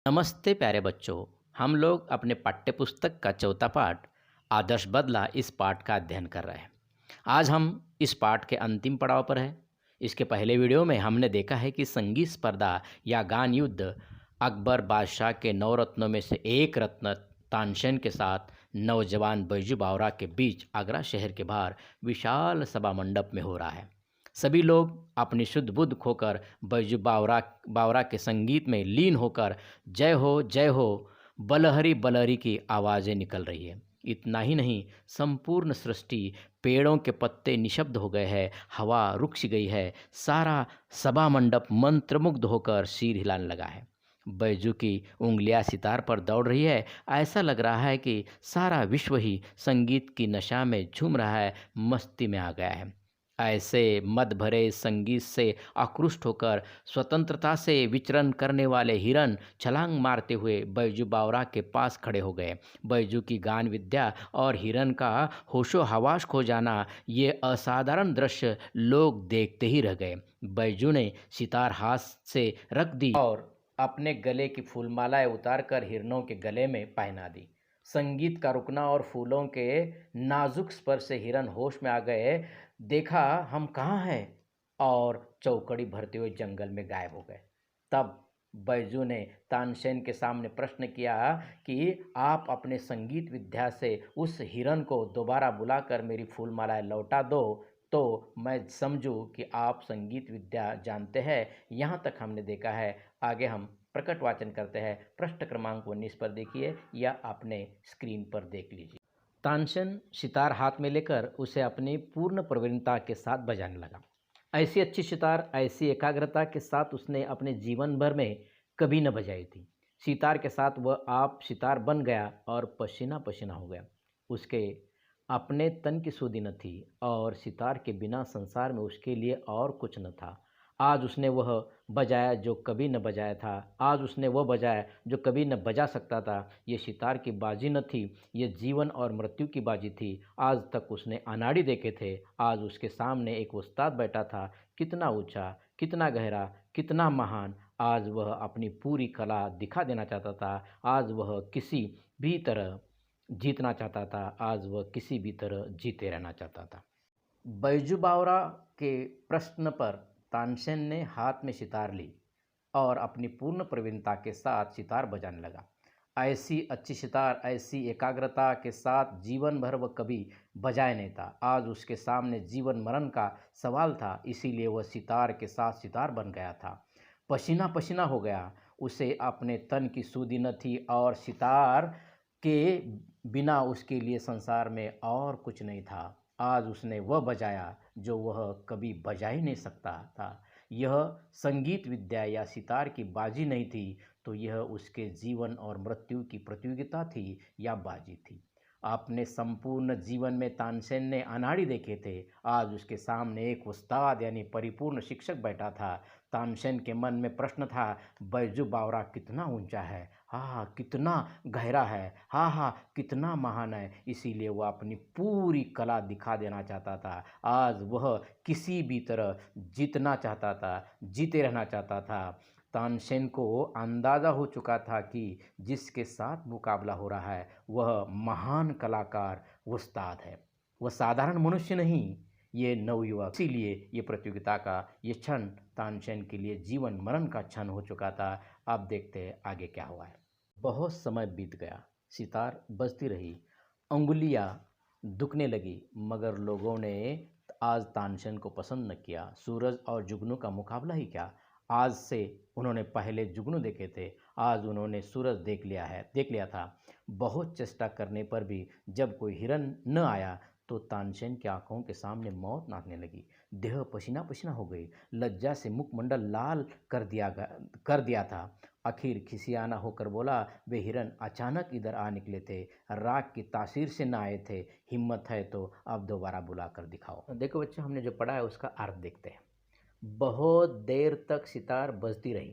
नमस्ते प्यारे बच्चों। हम लोग अपने पाठ्यपुस्तक का चौथा पाठ आदर्श बदला इस पाठ का अध्ययन कर रहे हैं। आज हम इस पाठ के अंतिम पड़ाव पर हैं। इसके पहले वीडियो में हमने देखा है कि संगीत स्पर्धा या गान युद्ध अकबर बादशाह के 9 रत्नों में से एक रत्न तानसेन के साथ नौजवान बैजू बावरा के बीच आगरा शहर के बाहर विशाल सभा मंडप में हो रहा है। सभी लोग अपनी शुद्ध बुद्ध खोकर बैजू बावरा बावरा के संगीत में लीन होकर जय हो बलहरी बलहरी की आवाज़ें निकल रही है। इतना ही नहीं, संपूर्ण सृष्टि, पेड़ों के पत्ते निशब्द हो गए हैं, हवा रुक सी गई है, सारा सभा मंडप मंत्रमुग्ध होकर सिर हिलाने लगा है। बैजू की उंगलियां सितार पर दौड़ रही है। ऐसा लग रहा है कि सारा विश्व ही संगीत की नशा में झूम रहा है, मस्ती में आ गया है। ऐसे मद भरे संगीत से आकृष्ट होकर स्वतंत्रता से विचरण करने वाले हिरन छलांग मारते हुए बैजू बावरा के पास खड़े हो गए। बैजू की गान विद्या और हिरन का होशो हवास खो जाना, ये असाधारण दृश्य लोग देखते ही रह गए। बैजू ने सितार हाथ से रख दी और अपने गले की फूलमालाएं उतारकर हिरनों के गले में पहना दी। संगीत का रुकना और फूलों के नाजुक स्पर्श से हिरन होश में आ गए। देखा हम कहाँ हैं, और चौकड़ी भरते हुए जंगल में गायब हो गए। तब बैजू ने तानसेन के सामने प्रश्न किया कि आप अपने संगीत विद्या से उस हिरन को दोबारा बुलाकर मेरी फूलमालाएं लौटा दो, तो मैं समझूं कि आप संगीत विद्या जानते हैं। यहाँ तक हमने देखा है। आगे हम प्रकट वाचन करते हैं। पृष्ठ क्रमांक 19 पर देखिए या अपने स्क्रीन पर देख लीजिए। तानसेन सितार हाथ में लेकर उसे अपनी पूर्ण प्रवीणता के साथ बजाने लगा। ऐसी अच्छी सितार, ऐसी एकाग्रता के साथ उसने अपने जीवन भर में कभी न बजाई थी। सितार के साथ वह आप सितार बन गया और पसीना पसीना हो गया। उसके अपने तन की सुधि न थी और सितार के बिना संसार में उसके लिए और कुछ न था। आज उसने वह बजाया जो कभी न बजाया था। आज उसने वह बजाया जो कभी न बजा सकता था। ये सितार की बाजी न थी, ये जीवन और मृत्यु की बाजी थी। आज तक उसने अनाड़ी देखे थे, आज उसके सामने एक उस्ताद बैठा था। कितना ऊंचा, कितना गहरा, कितना महान। आज वह अपनी पूरी कला दिखा देना चाहता था। आज वह किसी भी तरह जीतना चाहता था। आज वह किसी भी तरह जीते रहना चाहता था। बैजू बावरा के प्रश्न पर तानसेन ने हाथ में सितार ली और अपनी पूर्ण प्रवीणता के साथ सितार बजाने लगा। ऐसी अच्छी सितार, ऐसी एकाग्रता के साथ जीवन भर वह कभी बजाए नहीं था। आज उसके सामने जीवन मरण का सवाल था, इसीलिए वह सितार के साथ सितार बन गया था। पसीना पसीना हो गया। उसे अपने तन की सुधि न थी और सितार के बिना उसके लिए संसार में और कुछ नहीं था। आज उसने वह बजाया जो वह कभी बजा ही नहीं सकता था। यह संगीत विद्या या सितार की बाजी नहीं थी, तो यह उसके जीवन और मृत्यु की प्रतियोगिता थी या बाजी थी। अपने संपूर्ण जीवन में तानसेन ने अनाड़ी देखे थे। आज उसके सामने एक उस्ताद यानी परिपूर्ण शिक्षक बैठा था। तानसेन के मन में प्रश्न था, बैजू बावरा कितना ऊंचा है, हाँ कितना गहरा है, हाँ कितना महान है। इसीलिए वह अपनी पूरी कला दिखा देना चाहता था। आज वह किसी भी तरह जीतना चाहता था, जीते रहना चाहता था। तानसेन को अंदाज़ा हो चुका था कि जिसके साथ मुकाबला हो रहा है वह महान कलाकार उस्ताद है, वह साधारण मनुष्य नहीं, ये नवयुवक। इसीलिए ये प्रतियोगिता का ये क्षण तानसेन के लिए जीवन मरण का क्षण हो चुका था। अब देखते हैं आगे क्या हुआ है। बहुत समय बीत गया, सितार बजती रही, उंगलियां दुखने लगी, मगर लोगों ने आज तानसेन को पसंद न किया। सूरज और जुगनू का मुकाबला ही क्या, आज से उन्होंने पहले जुगनू देखे थे, आज उन्होंने सूरज देख लिया था। बहुत चेष्टा करने पर भी जब कोई हिरन न आया तो तानसेन की आंखों के सामने मौत नाचने लगी। देह पसीना पसीना हो गई, लज्जा से मुखमंडल लाल कर दिया था। आखिर खिसियाना होकर बोला, वे हिरन अचानक इधर आ निकले थे, राग की तासीर से न आए थे। हिम्मत है तो अब दोबारा बुला कर दिखाओ। देखो बच्चों, हमने जो पढ़ा है उसका अर्थ देखते हैं। बहुत देर तक सितार बजती रही।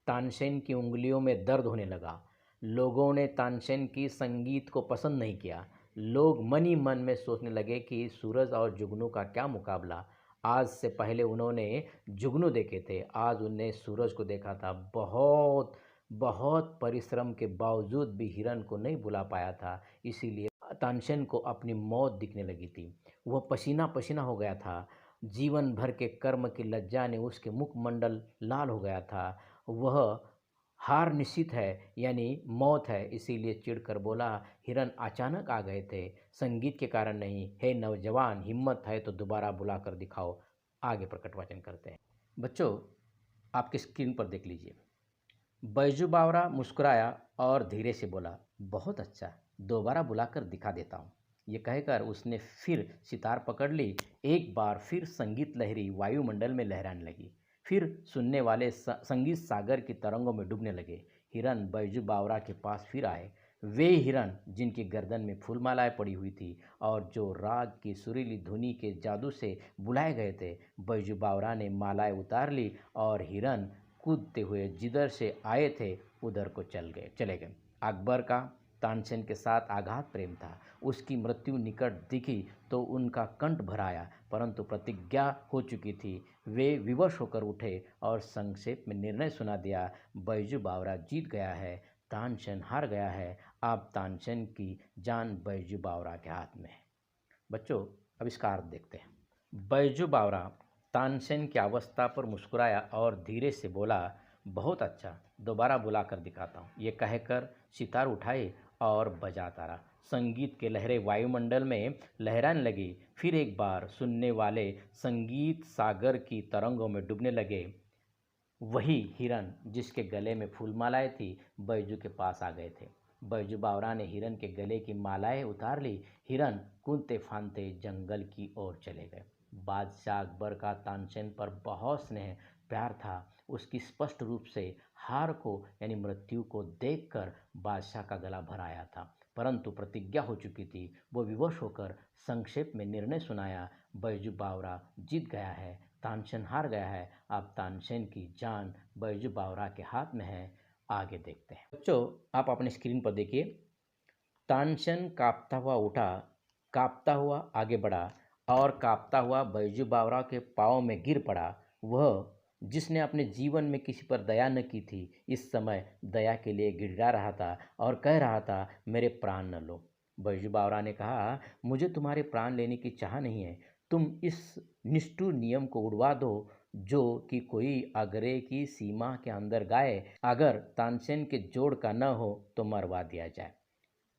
तानसेन की उंगलियों में दर्द होने लगा। लोगों ने तानसेन की संगीत को पसंद नहीं किया। लोग मन ही मन में सोचने लगे कि सूरज और जुगनू का क्या मुकाबला। आज से पहले उन्होंने जुगनू देखे थे, आज उन्हें सूरज को देखा था। बहुत बहुत परिश्रम के बावजूद भी हिरन को नहीं बुला पाया था, इसीलिए तानसेन को अपनी मौत दिखने लगी थी। वह पसीना पसीना हो गया था। जीवन भर के कर्म की लज्जा ने उसके मुखमंडल लाल हो गया था। वह हार निश्चित है, यानी मौत है, इसीलिए चिढ़कर बोला, हिरन अचानक आ गए थे, संगीत के कारण नहीं। हे नौजवान, हिम्मत है तो दोबारा बुला कर दिखाओ। आगे प्रकट वचन करते हैं। बच्चों, आपकी स्क्रीन पर देख लीजिए। बैजू बावरा मुस्कुराया और धीरे से बोला, बहुत अच्छा, दोबारा बुलाकर दिखा देता हूँ। ये कहकर उसने फिर सितार पकड़ ली। एक बार फिर संगीत लहरी वायुमंडल में लहराने लगी। फिर सुनने वाले संगीत सागर की तरंगों में डूबने लगे। हिरन बैजू बावरा के पास फिर आए। वे हिरन जिनकी गर्दन में फूलमालाएं पड़ी हुई थी और जो राग की सुरीली धुनी के जादू से बुलाए गए थे। बैजू बावरा ने मालाएं उतार ली और हिरन कूदते हुए जिधर से आए थे उधर को चले गए। अकबर का तानसेन के साथ आघात प्रेम था। उसकी मृत्यु निकट दिखी तो उनका कंठ भर आया, परंतु प्रतिज्ञा हो चुकी थी। वे विवश होकर उठे और संक्षेप में निर्णय सुना दिया, बैजू बावरा जीत गया है, तानसेन हार गया है। अब तानसेन की जान बैजू बावरा के हाथ में है। बच्चों, अब इसका अर्थ देखते हैं। बैजू बावरा तानसेन की अवस्था पर मुस्कुराया और धीरे से बोला, बहुत अच्छा, दोबारा बुलाकर दिखाता हूँ। ये कहकर सितार उठाए और बजाता रहा। संगीत के लहरें वायुमंडल में लहराने लगी। फिर एक बार सुनने वाले संगीत सागर की तरंगों में डूबने लगे। वही हिरन जिसके गले में फूलमालाएं थी बैजू के पास आ गए थे। बैजू बावरा ने हिरन के गले की मालाएं उतार ली। हिरन कूदते फांदते जंगल की ओर चले गए। बादशाह अकबर का तानसेन पर बहुत स्नेह प्यार था। उसकी स्पष्ट रूप से हार को यानी मृत्यु को देखकर बादशाह का गला भर आया था, परंतु प्रतिज्ञा हो चुकी थी। वो विवश होकर संक्षेप में निर्णय सुनाया, बैजू बावरा जीत गया है, तानसेन हार गया है। अब तानसेन की जान बैजू बावरा के हाथ में है। आगे देखते हैं। बच्चों, आप अपने स्क्रीन पर देखिए। तानसेन कांपता हुआ उठा, कांपता हुआ आगे बढ़ा और कांपता हुआ बैजू बावरा के पाँव में गिर पड़ा। वह जिसने अपने जीवन में किसी पर दया न की थी, इस समय दया के लिए गिड़गिड़ा रहा था और कह रहा था, मेरे प्राण न लो। बैजू बावरा ने कहा, मुझे तुम्हारे प्राण लेने की चाह नहीं है। तुम इस निष्ठुर नियम को उड़वा दो जो कि कोई आगरे की सीमा के अंदर गाए, अगर तानसेन के जोड़ का न हो तो मरवा दिया जाए।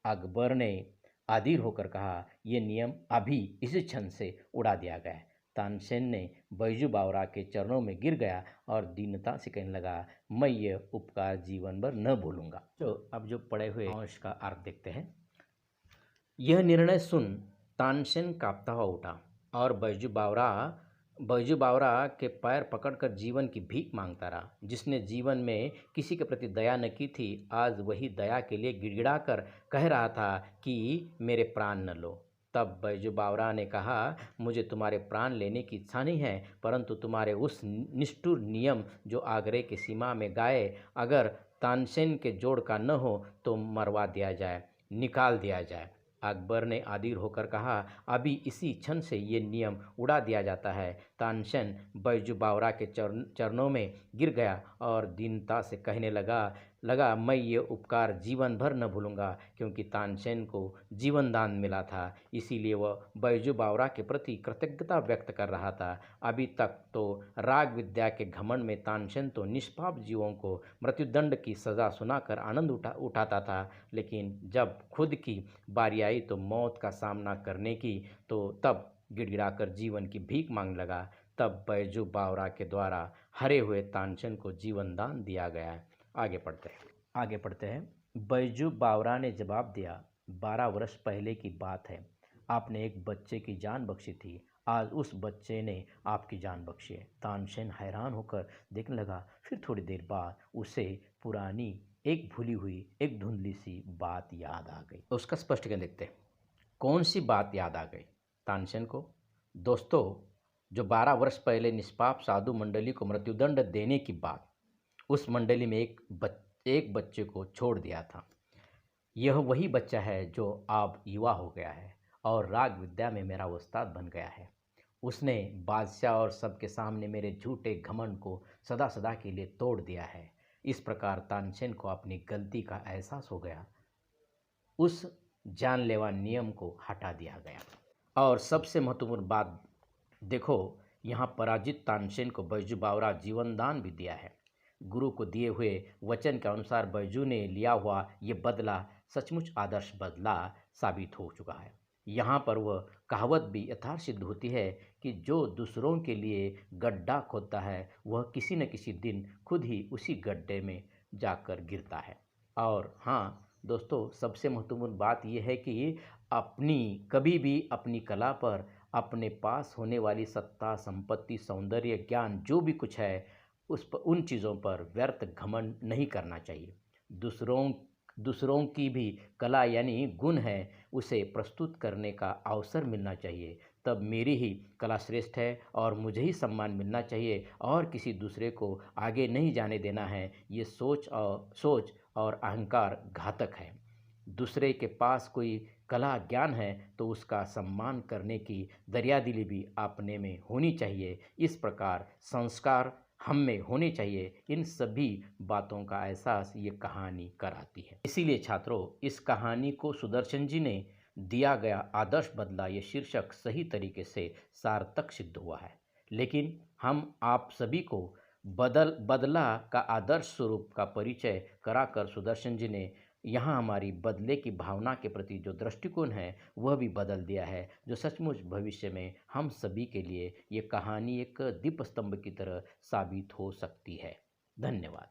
अकबर ने अधीर होकर कहा, यह नियम अभी इसी क्षण से उड़ा दिया गया है। तानसेन ने बैजू बावरा के चरणों में गिर गया और दीनता से कहने लगा, मैं ये उपकार जीवन भर न भूलूंगा। तो अब जो पढ़े हुए अंश का अर्थ देखते हैं। यह निर्णय सुन तानसेन कांपता हुआ उठा और बैजू बावरा के पैर पकड़कर जीवन की भीख मांगता रहा। जिसने जीवन में किसी के प्रति दया न की थी, आज वही दया के लिए गिड़गिड़ा कर कह रहा था कि मेरे प्राण न लो। तब बैजू बावरा ने कहा, मुझे तुम्हारे प्राण लेने की इच्छा नहीं है, परंतु तुम्हारे उस निष्ठुर नियम जो आगरे की सीमा में गाए, अगर तानसेन के जोड़ का न हो तो मरवा दिया जाए, निकाल दिया जाए। अकबर ने अधीर होकर कहा, अभी इसी क्षण से ये नियम उड़ा दिया जाता है। तानसेन बैजू बावरा के चरणों में गिर गया और दीनता से कहने लगा, मैं ये उपकार जीवन भर न भूलूंगा, क्योंकि तानसेन को जीवन दान मिला था, इसीलिए वह बैजू बावरा के प्रति कृतज्ञता व्यक्त कर रहा था। अभी तक तो राग विद्या के घमंड में तानसेन तो निष्पाप जीवों को मृत्युदंड की सज़ा सुनाकर आनंद उठाता था, लेकिन जब खुद की बारी आई तो मौत का सामना करने की, तो तब गिड़गिड़ाकर जीवन की भीख मांगने लगा। तब बैजू बावरा के द्वारा हरे हुए तानसेन को जीवन दान दिया गया है। आगे पढ़ते हैं। बैजू बावरा ने जवाब दिया, 12 वर्ष पहले की बात है। आपने एक बच्चे की जान बख्शी थी, आज उस बच्चे ने आपकी जान बख्शी है। तानसेन हैरान होकर देखने लगा। फिर थोड़ी देर बाद उसे पुरानी एक भूली हुई एक धुंधली सी बात याद आ गई। उसका स्पष्टीकरण देखते हैं। कौन सी बात याद आ गई तानसेन को? दोस्तों, जो 12 वर्ष पहले निष्पाप साधु मंडली को मृत्युदंड देने की बात, उस मंडली में एक बच्चे को छोड़ दिया था। यह वही बच्चा है जो अब युवा हो गया है और राग विद्या में मेरा उस्ताद बन गया है। उसने बादशाह और सबके सामने मेरे झूठे घमंड को सदा सदा के लिए तोड़ दिया है। इस प्रकार तानसेन को अपनी गलती का एहसास हो गया। उस जानलेवा नियम को हटा दिया गया। और सबसे महत्वपूर्ण बात देखो, यहाँ पराजित तानसेन को बैजू बावरा जीवन दान भी दिया है। गुरु को दिए हुए वचन के अनुसार बैजू ने लिया हुआ ये बदला सचमुच आदर्श बदला साबित हो चुका है। यहाँ पर वह कहावत भी यथार्थ सिद्ध होती है कि जो दूसरों के लिए गड्ढा खोदता है वह किसी न किसी दिन खुद ही उसी गड्ढे में जाकर गिरता है। और हाँ दोस्तों, सबसे महत्वपूर्ण बात यह है कि कभी भी अपनी कला पर, अपने पास होने वाली सत्ता, संपत्ति, सौंदर्य, ज्ञान जो भी कुछ है उन चीज़ों पर व्यर्थ घमंड नहीं करना चाहिए। दूसरों की भी कला यानी गुण है उसे प्रस्तुत करने का अवसर मिलना चाहिए। तब मेरी ही कला श्रेष्ठ है और मुझे ही सम्मान मिलना चाहिए और किसी दूसरे को आगे नहीं जाने देना है। ये सोच और अहंकार घातक है। दूसरे के पास कोई कला ज्ञान है तो उसका सम्मान करने की दरियादिली भी अपने में होनी चाहिए। इस प्रकार संस्कार हम में होने चाहिए। इन सभी बातों का एहसास ये कहानी कराती है। इसीलिए छात्रों, इस कहानी को सुदर्शन जी ने दिया गया आदर्श बदला ये शीर्षक सही तरीके से सार्थक सिद्ध हुआ है। लेकिन हम आप सभी को बदला का आदर्श स्वरूप का परिचय कराकर सुदर्शन जी ने यहाँ हमारी बदले की भावना के प्रति जो दृष्टिकोण है वह भी बदल दिया है, जो सचमुच भविष्य में हम सभी के लिए ये कहानी एक दीपस्तंभ की तरह साबित हो सकती है। धन्यवाद।